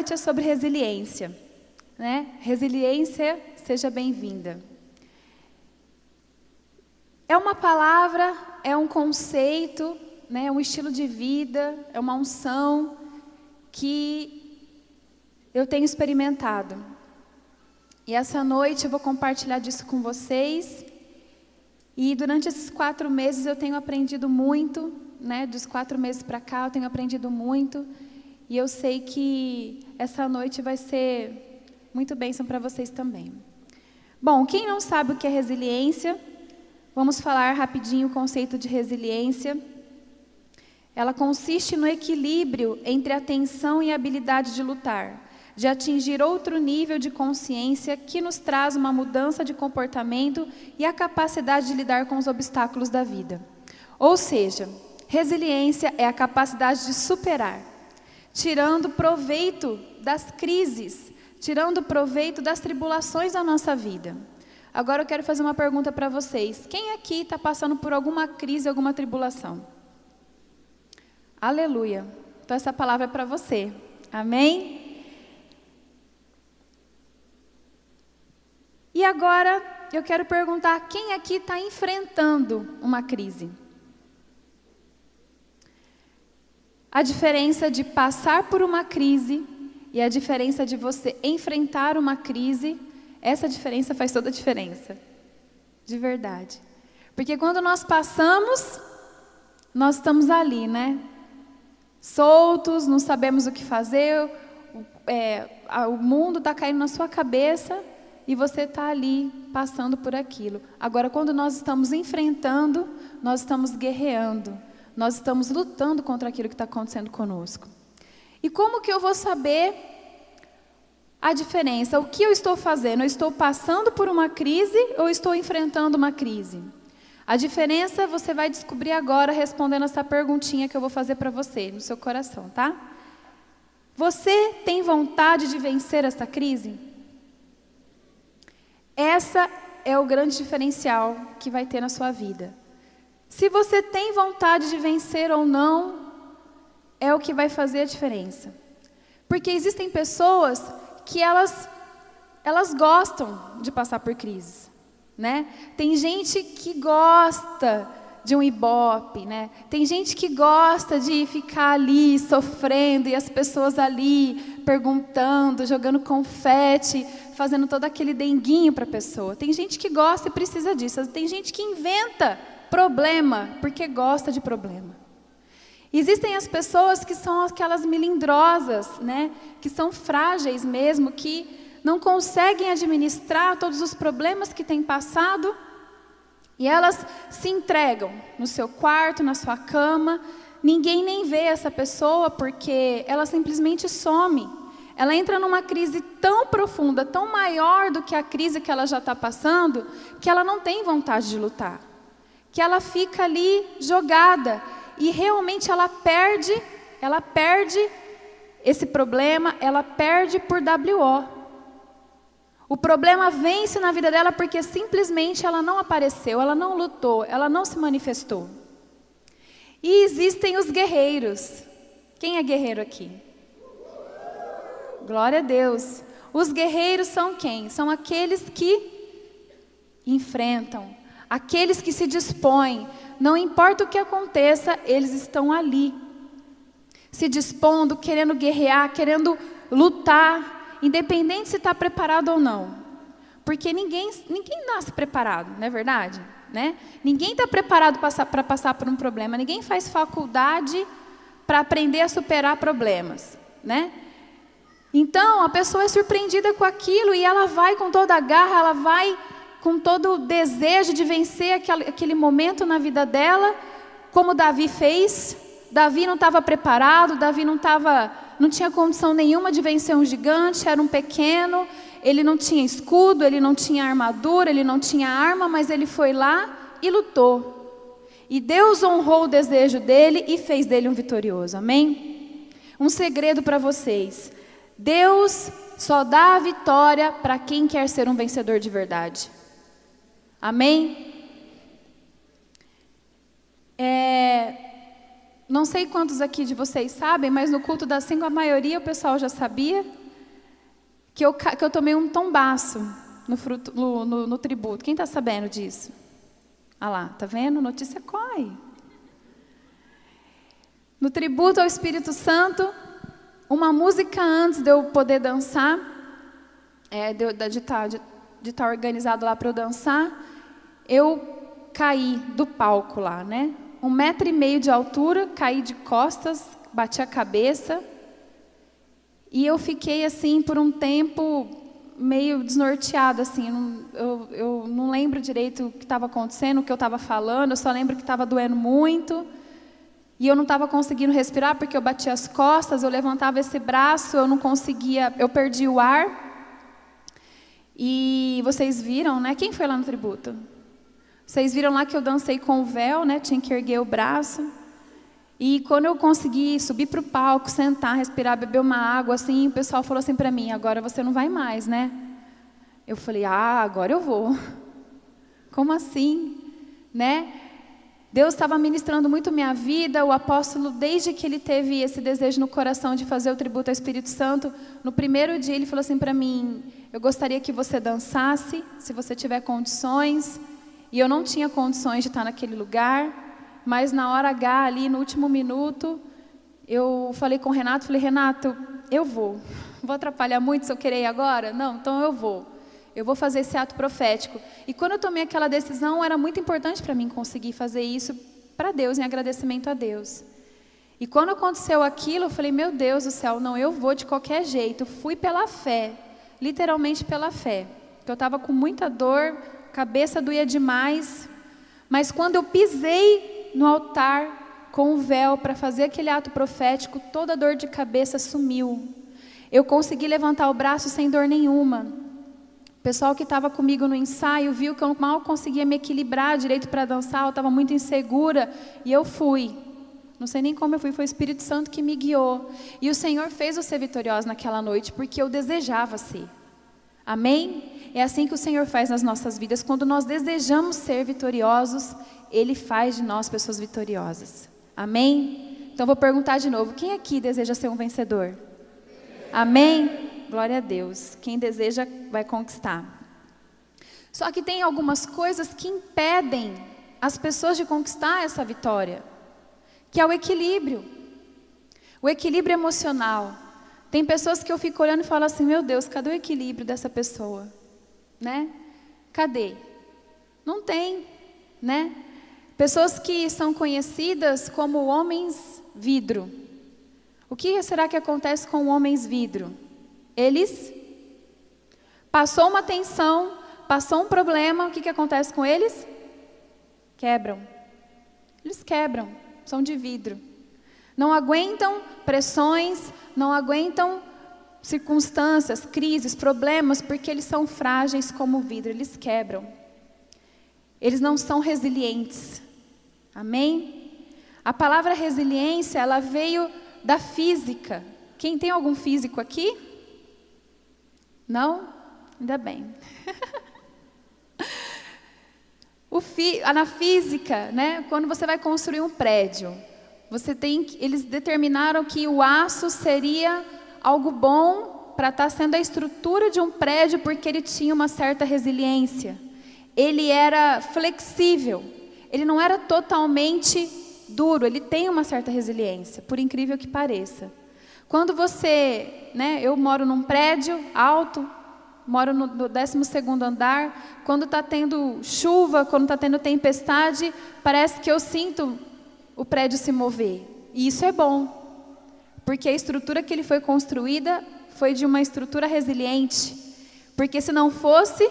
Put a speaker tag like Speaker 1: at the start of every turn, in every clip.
Speaker 1: noite é sobre resiliência, né? Resiliência, seja bem-vinda. É uma palavra, é um conceito, né? É um estilo de vida, é uma unção que eu tenho experimentado. E essa noite eu vou compartilhar disso com vocês. E durante esses 4 meses eu tenho aprendido muito, né? Dos 4 meses para cá eu tenho aprendido muito. E eu sei que essa noite vai ser muito bênção para vocês também. Bom, quem não sabe o que é resiliência, vamos falar rapidinho o conceito de resiliência. Ela consiste no equilíbrio entre a atenção e a habilidade de lutar, de atingir outro nível de consciência que nos traz uma mudança de comportamento e a capacidade de lidar com os obstáculos da vida. Ou seja, resiliência é a capacidade de superar, tirando proveito das crises, tirando proveito das tribulações da nossa vida. Agora eu quero fazer uma pergunta para vocês. Quem aqui está passando por alguma crise, alguma tribulação? Aleluia. Então essa palavra é para você. Amém? E agora eu quero perguntar, quem aqui está enfrentando uma crise? A diferença de passar por uma crise e a diferença de você enfrentar uma crise, essa diferença faz toda a diferença. De verdade. Porque quando nós passamos, nós estamos ali, né? Soltos, não sabemos o que fazer, o mundo está caindo na sua cabeça e você está ali passando por aquilo. Agora, quando nós estamos enfrentando, nós estamos guerreando. Nós estamos lutando contra aquilo que está acontecendo conosco. E como que eu vou saber a diferença? O que eu estou fazendo? Eu estou passando por uma crise ou estou enfrentando uma crise? A diferença você vai descobrir agora respondendo essa perguntinha que eu vou fazer para você, no seu coração, tá? Você tem vontade de vencer essa crise? Essa é o grande diferencial que vai ter na sua vida. Se você tem vontade de vencer ou não, é o que vai fazer a diferença. Porque existem pessoas que elas gostam de passar por crises, né? Tem gente que gosta de um ibope, né? Tem gente que gosta de ficar ali sofrendo e as pessoas ali perguntando, jogando confete, fazendo todo aquele denguinho para a pessoa. Tem gente que gosta e precisa disso. Tem gente que inventa problema porque gosta de problema. Existem as pessoas que são aquelas melindrosas, né? Que são frágeis mesmo, que não conseguem administrar todos os problemas que têm passado e elas se entregam no seu quarto, na sua cama. Ninguém nem vê essa pessoa porque ela simplesmente some. Ela entra numa crise tão profunda, tão maior do que a crise que ela já está passando, que ela não tem vontade de lutar. Que ela fica ali jogada e realmente ela perde esse problema, ela perde por WO. O problema vence na vida dela porque simplesmente ela não apareceu, ela não lutou, ela não se manifestou. E existem os guerreiros. Quem é guerreiro aqui? Glória a Deus. Os guerreiros são quem? São aqueles que enfrentam, aqueles que se dispõem, não importa o que aconteça, eles estão ali, se dispondo, querendo guerrear, querendo lutar, independente se está preparado ou não. Porque ninguém nasce preparado, não é verdade? Né? Ninguém está preparado para passar por um problema, ninguém faz faculdade para aprender a superar problemas, né? Então, a pessoa é surpreendida com aquilo e ela vai com toda a garra, ela vai com todo o desejo de vencer aquele momento na vida dela, como Davi fez. Davi não estava preparado, Davi não tinha condição nenhuma de vencer um gigante, era um pequeno, ele não tinha escudo, ele não tinha armadura, ele não tinha arma, mas ele foi lá e lutou. E Deus honrou o desejo dele e fez dele um vitorioso, amém? Um segredo para vocês: Deus só dá a vitória para quem quer ser um vencedor de verdade. Amém? não sei quantos aqui de vocês sabem, mas no culto das 5 a maioria o pessoal já sabia que eu tomei um tombaço no tributo. Quem está sabendo disso? Ah lá, tá vendo? Notícia corre. No tributo ao Espírito Santo, uma música antes de eu poder dançar, de estar organizado lá para eu dançar, eu caí do palco lá, né? 1,5 metro de altura, caí de costas, bati a cabeça, e eu fiquei assim por um tempo meio desnorteada, assim, eu não lembro direito o que estava acontecendo, o que eu estava falando, eu só lembro que estava doendo muito, e eu não estava conseguindo respirar porque eu bati as costas, eu levantava esse braço, eu não conseguia, eu perdi o ar. E vocês viram, né? Quem foi lá no tributo? Vocês viram lá que eu dancei com o véu, né? Tinha que erguer o braço. E quando eu consegui subir para o palco, sentar, respirar, beber uma água, assim, o pessoal falou assim para mim: agora você não vai mais, né? Eu falei: agora eu vou. Como assim? Né? Deus estava ministrando muito minha vida. O apóstolo, desde que ele teve esse desejo no coração de fazer o tributo ao Espírito Santo, no primeiro dia ele falou assim para mim: eu gostaria que você dançasse, se você tiver condições. E eu não tinha condições de estar naquele lugar, mas na hora H, ali no último minuto, eu falei com o Renato, Renato, eu vou atrapalhar muito se eu querer ir agora? Não, então eu vou fazer esse ato profético. E quando eu tomei aquela decisão, era muito importante para mim conseguir fazer isso para Deus, em agradecimento a Deus. E quando aconteceu aquilo, eu falei: meu Deus do céu, não, eu vou de qualquer jeito. Fui pela fé, literalmente pela fé, porque eu estava com muita dor, cabeça doía demais, mas quando eu pisei no altar com o véu para fazer aquele ato profético, toda a dor de cabeça sumiu. Eu consegui levantar o braço sem dor nenhuma. O pessoal que estava comigo no ensaio viu que eu mal conseguia me equilibrar direito para dançar, eu estava muito insegura, e eu fui. Não sei nem como eu fui, foi o Espírito Santo que me guiou. E o Senhor fez eu ser vitoriosa naquela noite, porque eu desejava ser. Amém? É assim que o Senhor faz nas nossas vidas. Quando nós desejamos ser vitoriosos, Ele faz de nós pessoas vitoriosas. Amém? Então vou perguntar de novo: quem aqui deseja ser um vencedor? Amém? Glória a Deus. Quem deseja vai conquistar. Só que tem algumas coisas que impedem as pessoas de conquistar essa vitória, que é o equilíbrio. O equilíbrio emocional. Tem pessoas que eu fico olhando e falo assim: meu Deus, cadê o equilíbrio dessa pessoa? Né? Cadê? Não tem, né? Pessoas que são conhecidas como homens vidro. O que será que acontece com homens vidro? Eles passou uma tensão, passou um problema, o que acontece com eles? Quebram. Eles quebram, são de vidro. Não aguentam pressões, não aguentam circunstâncias, crises, problemas, porque eles são frágeis como vidro, eles quebram. Eles não são resilientes. Amém? A palavra resiliência, ela veio da física. Quem tem algum físico aqui? Não? Ainda bem. Na física, né, quando você vai construir um prédio, eles determinaram que o aço seria algo bom para estar sendo a estrutura de um prédio, porque ele tinha uma certa resiliência. Ele era flexível, ele não era totalmente duro, ele tem uma certa resiliência, por incrível que pareça. Quando você, né, eu moro num prédio alto, moro no 12º andar, quando está tendo chuva, quando está tendo tempestade, parece que eu sinto o prédio se mover. E isso é bom, porque a estrutura que ele foi construída foi de uma estrutura resiliente. Porque se não fosse,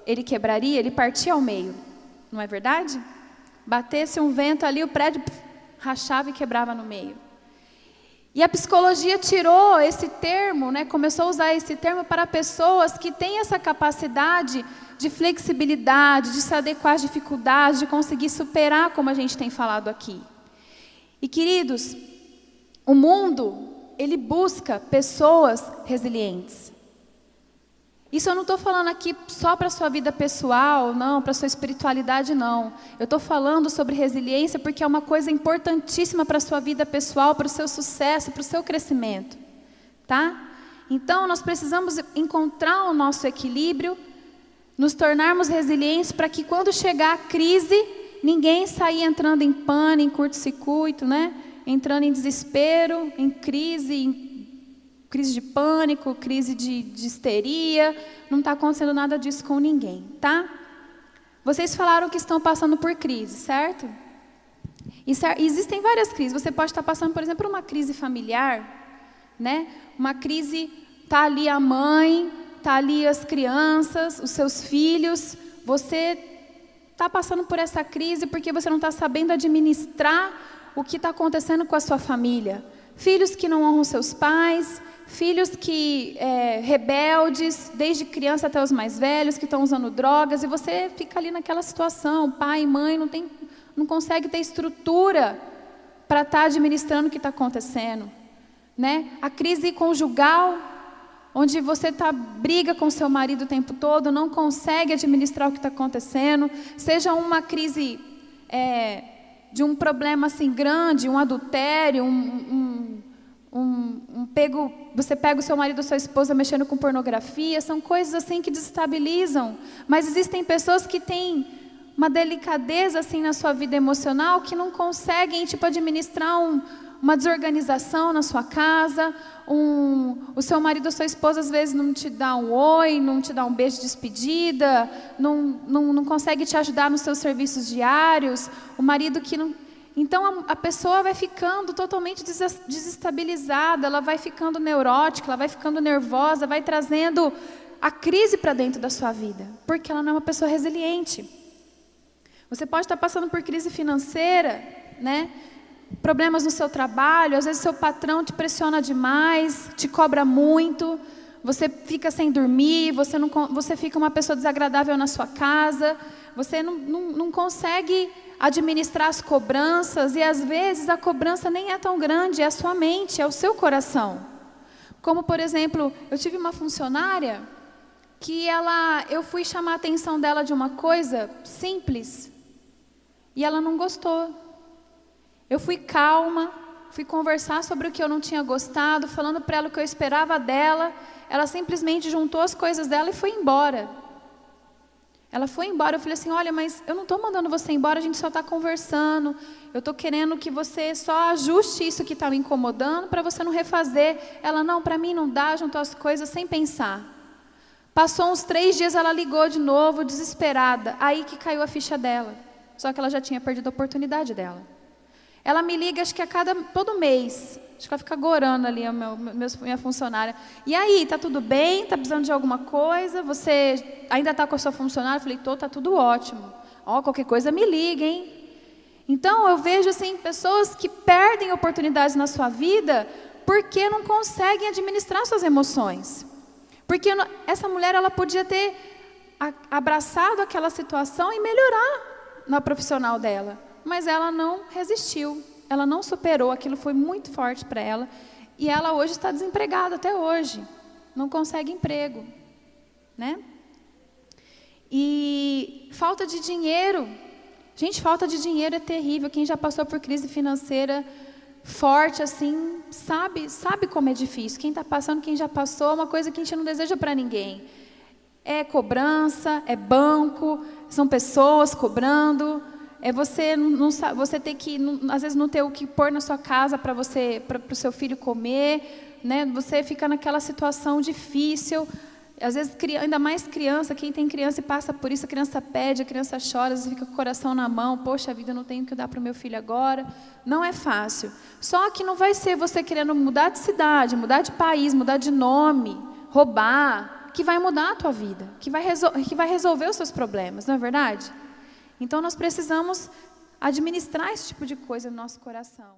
Speaker 1: ele quebraria, ele partia ao meio. Não é verdade? Batesse um vento ali, o prédio rachava e quebrava no meio. E a psicologia tirou esse termo, né, começou a usar esse termo para pessoas que têm essa capacidade de flexibilidade, de se adequar às dificuldades, de conseguir superar, como a gente tem falado aqui. E queridos, o mundo, ele busca pessoas resilientes. Isso eu não estou falando aqui só para a sua vida pessoal, não, para a sua espiritualidade, não. Eu estou falando sobre resiliência porque é uma coisa importantíssima para a sua vida pessoal, para o seu sucesso, para o seu crescimento. Tá? Então, nós precisamos encontrar o nosso equilíbrio, nos tornarmos resilientes para que quando chegar a crise, ninguém sair entrando em pânico, em curto-circuito, né? Entrando em desespero, em crise de pânico, crise de histeria. Não está acontecendo nada disso com ninguém, tá? Vocês falaram que estão passando por crise, certo? Existem várias crises. Você pode estar passando, por exemplo, uma crise familiar, né? Uma crise, está ali a mãe, está ali as crianças, os seus filhos. Você está passando por essa crise porque você não está sabendo administrar o que está acontecendo com a sua família. Filhos que não honram seus pais, filhos que rebeldes, desde criança até os mais velhos, que estão usando drogas, e você fica ali naquela situação, pai e mãe não consegue ter estrutura para estar administrando o que está acontecendo. Né? A crise conjugal, onde você briga com seu marido o tempo todo, não consegue administrar o que está acontecendo, seja uma crise de um problema assim grande, um adultério, você pega o seu marido ou sua esposa mexendo com pornografia, são coisas assim que desestabilizam. Mas existem pessoas que têm uma delicadeza assim na sua vida emocional que não conseguem administrar uma desorganização na sua casa, o seu marido ou sua esposa às vezes não te dá um oi, não te dá um beijo de despedida, não consegue te ajudar nos seus serviços diários, o marido que não... Então a pessoa vai ficando totalmente desestabilizada, ela vai ficando neurótica, ela vai ficando nervosa, vai trazendo a crise para dentro da sua vida, porque ela não é uma pessoa resiliente. Você pode estar passando por crise financeira, né? Problemas no seu trabalho, às vezes seu patrão te pressiona demais, te cobra muito, você fica sem dormir, você fica uma pessoa desagradável na sua casa, você não consegue administrar as cobranças, e às vezes a cobrança nem é tão grande, é a sua mente, é o seu coração. Como, por exemplo, eu tive uma funcionária que eu fui chamar a atenção dela de uma coisa simples, e ela não gostou. Eu fui calma, fui conversar sobre o que eu não tinha gostado, falando para ela o que eu esperava dela, ela simplesmente juntou as coisas dela e foi embora. Ela foi embora, eu falei assim, olha, mas eu não estou mandando você embora, a gente só está conversando, eu estou querendo que você só ajuste isso que está me incomodando para você não refazer. Ela, não, para mim não dá, juntou as coisas sem pensar. Passou uns 3 dias, ela ligou de novo, desesperada, aí que caiu a ficha dela, só que ela já tinha perdido a oportunidade dela. Ela me liga, acho que todo mês, acho que ela fica gorando ali, minha funcionária. E aí, tá tudo bem? Tá precisando de alguma coisa? Você ainda está com a sua funcionária? Eu falei, tá tudo ótimo. Qualquer coisa me liga, hein? Então, eu vejo assim, pessoas que perdem oportunidades na sua vida porque não conseguem administrar suas emoções. Porque essa mulher, ela podia ter abraçado aquela situação e melhorar na profissional dela. Mas ela não resistiu, ela não superou, aquilo foi muito forte para ela, e ela hoje está desempregada até hoje, não consegue emprego, né? E falta de dinheiro, gente, falta de dinheiro é terrível. Quem já passou por crise financeira forte assim, sabe como é difícil. Quem está passando, quem já passou, é uma coisa que a gente não deseja para ninguém. É cobrança, é banco, são pessoas cobrando. Você ter que, às vezes, não ter o que pôr na sua casa para o seu filho comer, né? Você fica naquela situação difícil. Às vezes, ainda mais criança, quem tem criança e passa por isso, a criança pede, a criança chora, às vezes fica com o coração na mão. Poxa vida, eu não tenho o que dar para o meu filho agora. Não é fácil. Só que não vai ser você querendo mudar de cidade, mudar de país, mudar de nome, roubar, que vai mudar a tua vida, que vai resolver os seus problemas, não é verdade? Então, nós precisamos administrar esse tipo de coisa no nosso coração.